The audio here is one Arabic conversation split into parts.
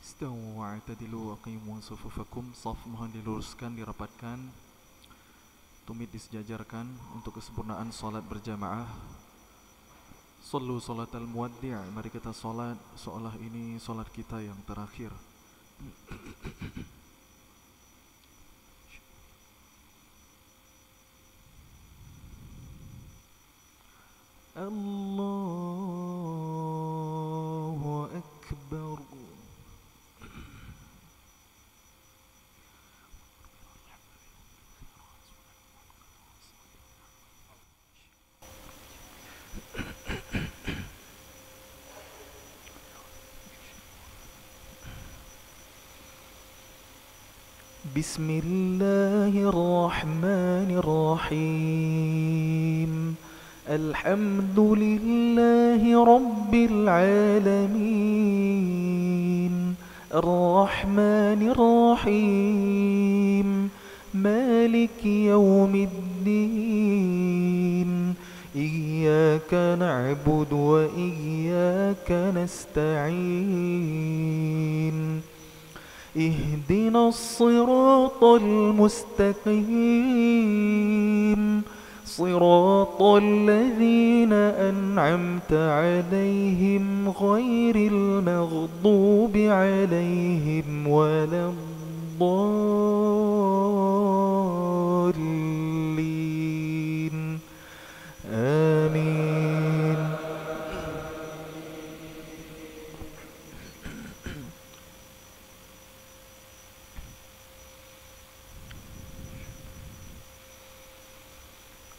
Istawu wa'tadilu wa qimu sufufakum. Shaf mohon diluruskan, dirapatkan, tumit disejajarkan untuk kesempurnaan salat berjamaah. Sallu salatal muwaddi'. Mari kita salat seolah ini salat kita yang terakhir. Allahu Akbar. Bismillahirrahmanirrahim. Alhamdulillahi rabbil alamin. Ar-Rahmanir-Rahim. Maliki yawmiddin. Iyyaka na'budu wa iyyaka nasta'in. اهدنا الصراط المستقيم صراط الذين أنعمت عليهم غير المغضوب عليهم ولا الضالين آمين.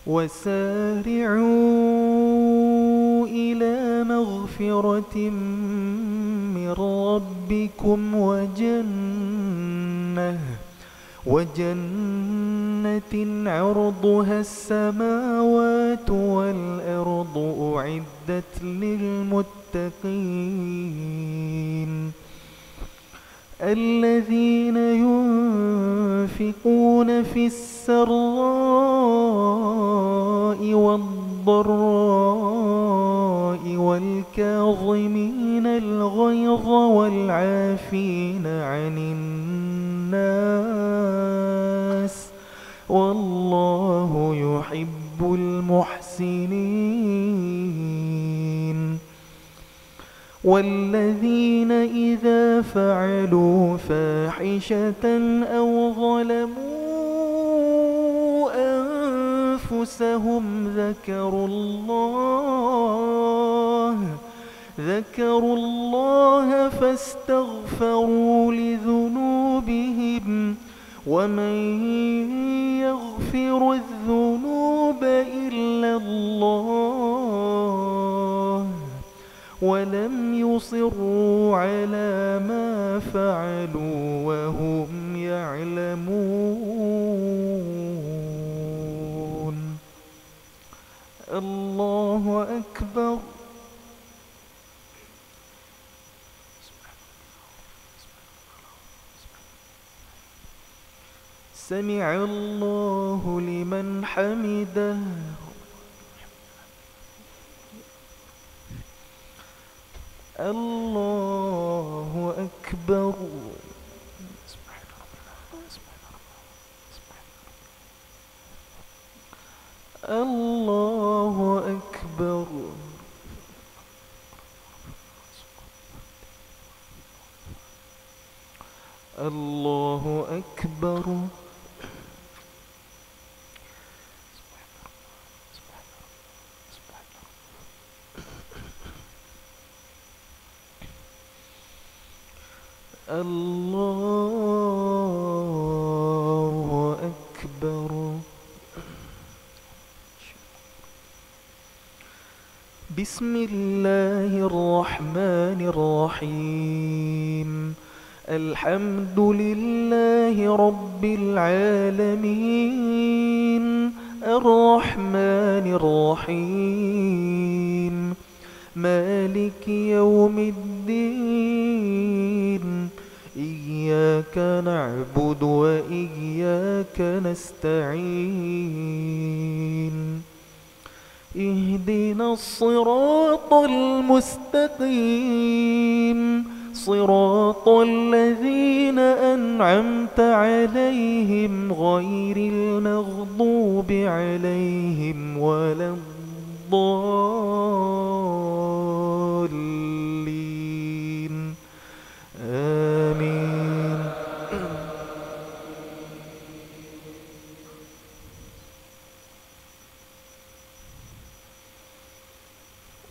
وسارعوا إلى مغفرة من ربكم وجنة عرضها السماوات والأرض أعدت للمتقين الذين ينفقون في السراء والضراء والكاظمين الغيظ والعافين عن الناس والله يحب المحسنين. والذين إذا فعلوا فاحشة أو ظلموا أنفسهم ذكروا الله فاستغفروا لذنوبهم ومن يغفر الذنوب إلا الله ولم يصروا على ما فعلوا وهم يعلمون. الله أكبر. سمع الله لمن حمده. الله أكبر. الله أكبر. الله أكبر. الله أكبر. بسم الله الرحمن الرحيم. الحمد لله رب العالمين. الرحمن الرحيم. مالك يوم الدين. إياك نعبد وإياك نستعين. اهدنا الصراط المستقيم صراط الذين أنعمت عليهم غير المغضوب عليهم ولا الضالين آمين.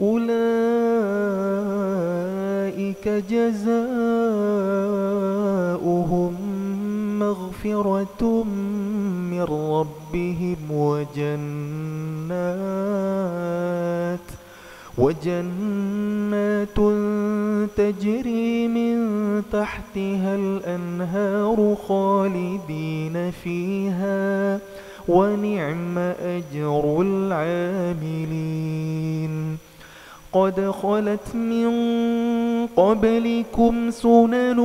أولئك جزاؤهم مغفرة من ربهم وجنات تجري من تحتها الأنهار خالدين فيها ونعم أجر العاملين. قد خلت من قبلكم سنن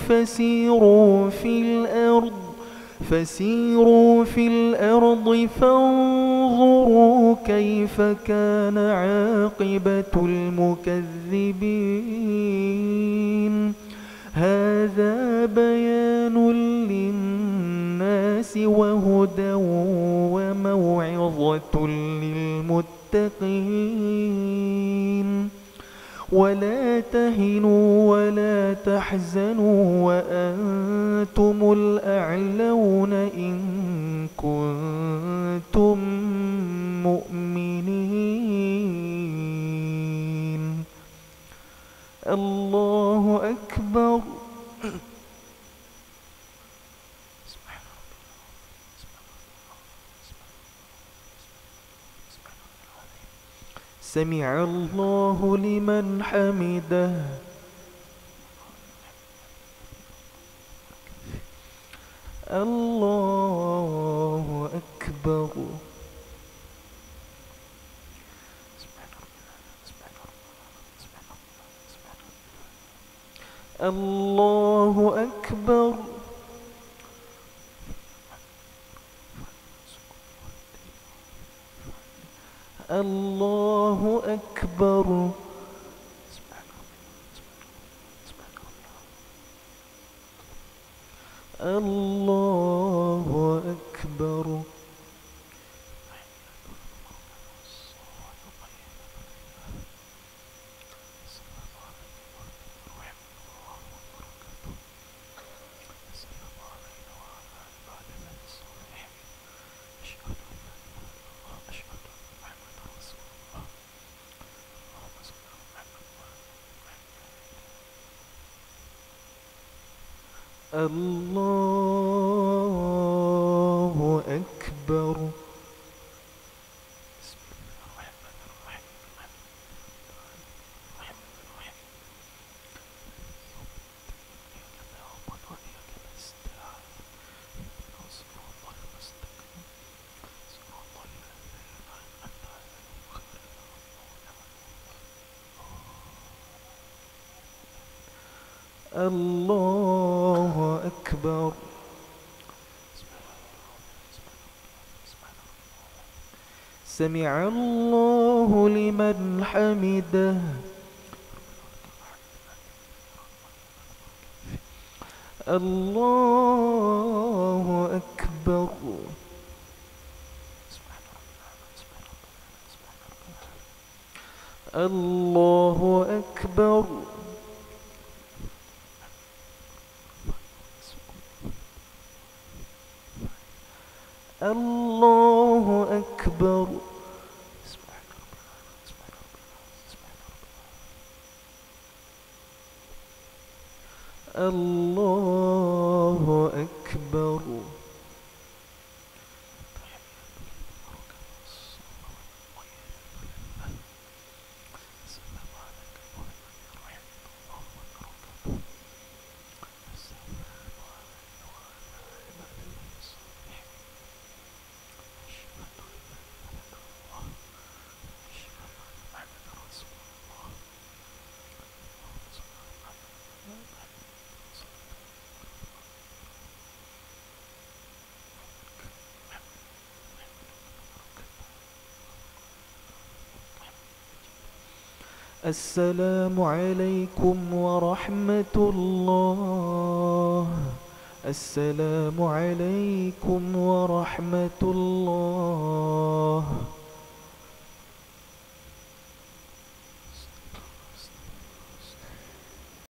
فسيروا في الأرض فانظروا كيف كان عاقبة المكذبين. هذا بيان للناس وهدى وموعظة للمتقين. ولا تهنوا ولا تحزنوا وأنتم الأعلون إن كنتم مؤمنين. الله أكبر. سمع الله لمن حمده. الله أكبر. الله أكبر. الله أكبر. الله أكبر. الله أكبر. الله أكبر. سمع الله لمن حمده. الله أكبر. الله أكبر. الله أكبر. الله أكبر. السلام عليكم ورحمة الله. السلام عليكم ورحمة الله.